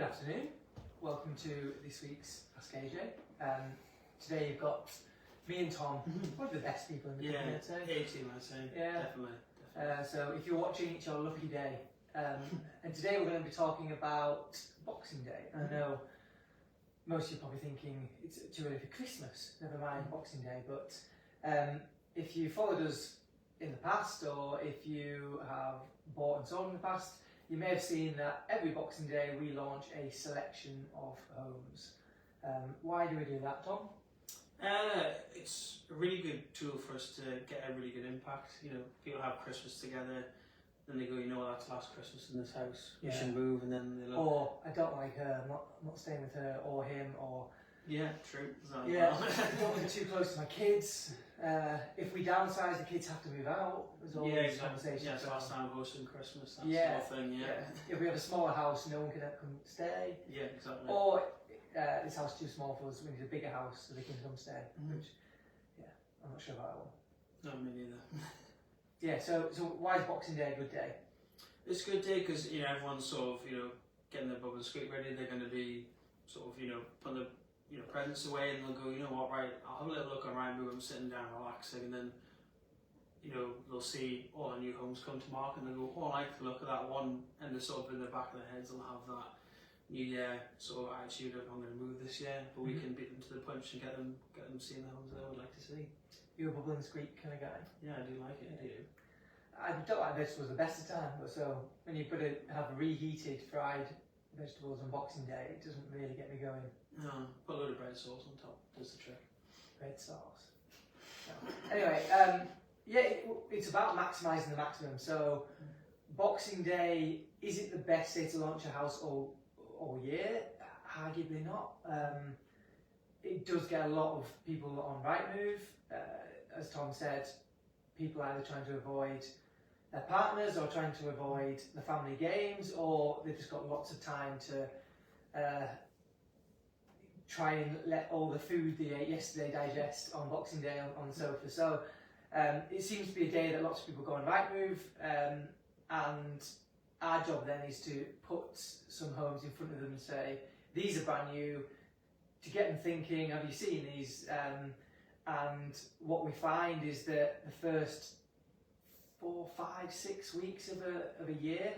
afternoon. Welcome to this week's Ask AJ. Today you've got me and Tom, one of the best people in the company, I'd say. A-team, I'd say. Yeah. Definitely. So if you're watching, it's your lucky day. And today we're going to be talking about Boxing Day. I know most of you are probably thinking it's too early for Christmas, never mind Boxing Day, but if you followed us in the past, or if you have bought and sold in the past, you may have seen that every Boxing Day we launch a selection of homes. Why do we do that, Tom? It's a really good tool for us to get a really good impact. You know, people have Christmas together, then they go, you know what, that's last Christmas in this house, we should move, and then they look. Or, I don't like her, I'm not staying with her, or him, or... Yeah, true. Yeah, I don't want to be too close to my kids. If we downsize, the kids have to move out. There's all these conversations. Yeah, it's last time hosting Christmas, that sort of thing, If we have a smaller house, no one can come stay. Yeah, exactly. Or this house is too small for us, we need a bigger house so they can come stay. Which, I'm not sure about that one. No, me neither. Yeah, so why is Boxing Day a good day? It's a good day because, you know, everyone's sort of, you know, getting their bubble squeak ready. They're going to be sort of, you know, putting the presents away, and they'll go, you know what, right, I'll have a little look on Rightmove, I'm sitting down relaxing, and then, you know, they'll see all the new homes come to market, and they'll go, oh, I like the look of that one, and they're sort of in the back of their heads, they'll have that new year sort of attitude of, I'm going to move this year, but we can beat them to the punch and get them seeing the homes that they would like to see. You're a bubble and squeak kind of guy? Yeah, I do like it, I do. I don't like vegetables the best of time, but so when you've got to have reheated fried vegetables on Boxing Day, it doesn't really get me going. No, put a load of bread sauce on top, does the trick. Bread sauce. No. Anyway, it's about maximising the maximum. So, Boxing Day, is it the best day to launch a house all year? Arguably not. It does get a lot of people on Rightmove. As Tom said, people either trying to avoid their partners or trying to avoid the family games, or they've just got lots of time to try and let all the food they ate yesterday digest on Boxing Day on the sofa. So it seems to be a day that lots of people go on Rightmove, and our job then is to put some homes in front of them and say, these are brand new, to get them thinking, have you seen these? And what we find is that the first 4, 5, 6 weeks of a year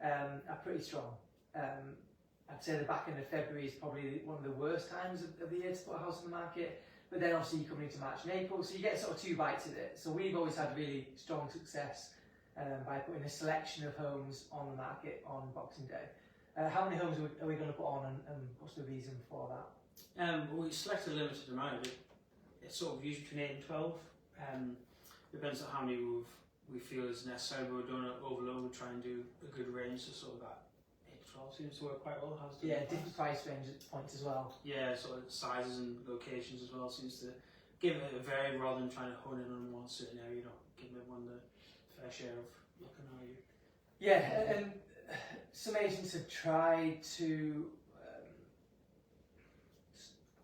are pretty strong. I'd say the back end of February is probably one of the worst times of the year to put a house on the market, but then obviously you come into March and April, so you get sort of 2 bites of it. So we've always had really strong success by putting a selection of homes on the market on Boxing Day. How many homes are we going to put on, and what's the reason for that? We select a limited amount. It's sort of usually between 8 and 12. Depends on how many we feel is necessary, but we don't want to overload. We try and do a good range, so sort of that 8 to 12 seems to work quite well. Different price range at points as well. Yeah, sort of sizes and locations as well seems to give it a vary rather than trying to hone in on one certain area. You know, giving everyone the fair share of looking at you. Yeah, and some agents have tried to,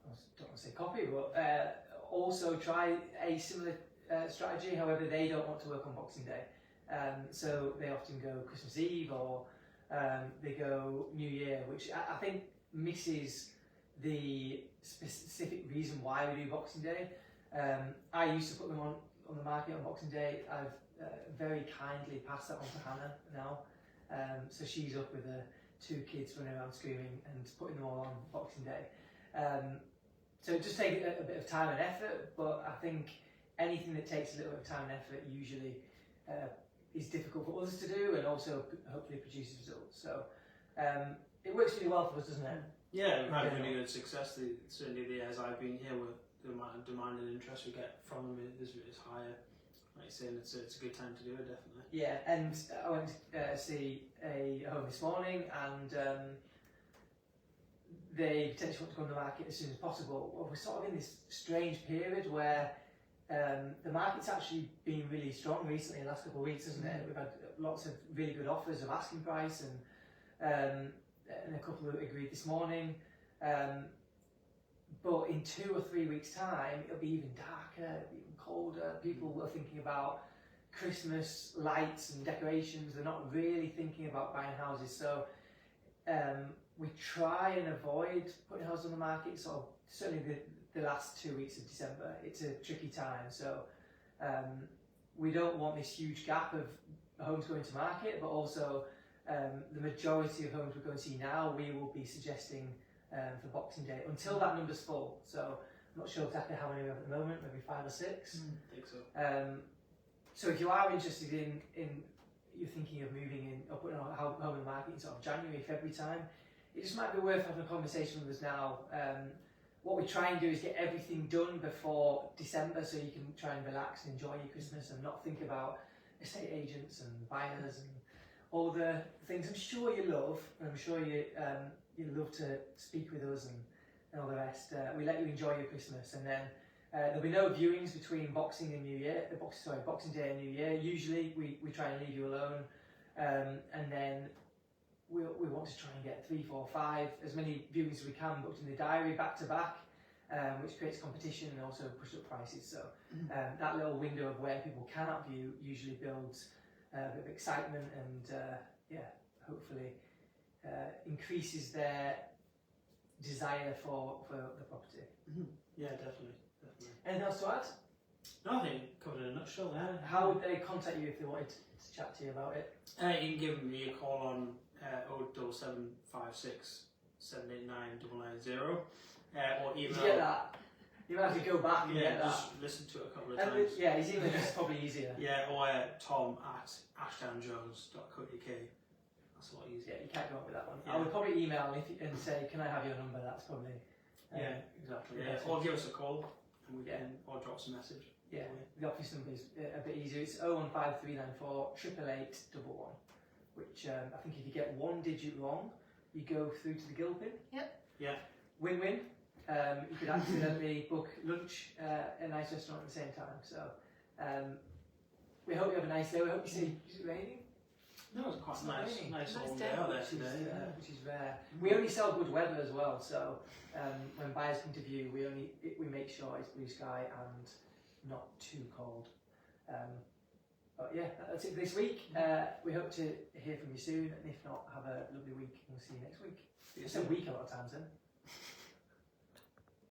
I don't want to say copy, but also try a similar strategy. However, they don't want to work on Boxing Day, so they often go Christmas Eve, or they go New Year, which I think misses the specific reason why we do Boxing Day. I used to put them on the market on Boxing Day. I've very kindly passed that on to Hannah now, so she's up with her 2 kids running around screaming and putting them all on Boxing Day. So it just takes a bit of time and effort, but I think anything that takes a little bit of time and effort usually is difficult for others to do, and also hopefully produces results. So it works really well for us, doesn't it? Yeah, we've had really good success. Certainly the years I've been here, with the amount of demand and interest we get from them is higher. Like you're saying, it's a good time to do it, definitely. Yeah, and I went to see a home this morning, and they potentially want to go on the market as soon as possible. Well, we're sort of in this strange period where the market's actually been really strong recently in the last couple of weeks, hasn't it? We've had lots of really good offers of asking price, and a couple that agreed this morning. But in 2 or 3 weeks' time, it'll be even darker, it'll be even colder. People are thinking about Christmas lights and decorations. They're not really thinking about buying houses. So we try and avoid putting houses on the market. Sort of certainly the last 2 weeks of December. It's a tricky time, so we don't want this huge gap of homes going to market, but also the majority of homes we're going to see now, we will be suggesting for Boxing Day until that number's full. So I'm not sure exactly how many we have at the moment, maybe 5 or 6. I think so. So if you are interested in you're thinking of moving in or putting a home in the market in sort of January, February time, it just might be worth having a conversation with us now. What we try and do is get everything done before December, so you can try and relax and enjoy your Christmas and not think about estate agents and buyers and all the things I'm sure you love, and I'm sure you love to speak with us and all the rest. We let you enjoy your Christmas, and then there'll be no viewings between Boxing and New Year. Boxing Day and New Year. Usually we try and leave you alone, and then we want to try and get 3, 4, 5, as many viewings as we can booked in the diary back to back, which creates competition and also push up prices. So that little window of where people cannot view usually builds a bit of excitement and hopefully increases their desire for the property. Yeah, definitely. Anything else to add? No, I think covered in a nutshell there. How would they contact you if they wanted to chat to you about it? You can give me a call on 07756 789 990, or Did email. you get that? You have to go back and get that. just listen to it a couple of And times. yeah, his email is probably easier. Yeah, or tom@ashdownjones.co.uk. That's a lot easier. Yeah, you can't go up with that one. Yeah. I would probably email and say, can I have your number? That's probably... Yeah, exactly. the Yeah. best Or way. give us a call, and we Yeah. can, or drop us a message. Yeah, the office number is a bit easier. It's 0153948 888 which I think if you get one digit wrong, you go through to the Gilpin. Yep. Yeah. Win-win. You could accidentally book lunch at a nice restaurant at the same time. So we hope you have a nice day. We hope you see. Is it raining? No, it's quite It's not nice. raining. Nice Nice warm day. day out there Which is, today. which is rare. We only sell good weather as well, so when buyers come to view, we make sure it's blue sky and not too cold. But yeah, that's it for this week. We hope to hear from you soon, and if not, have a lovely week. We'll see you next week. See you It's a soon. week a lot of times then.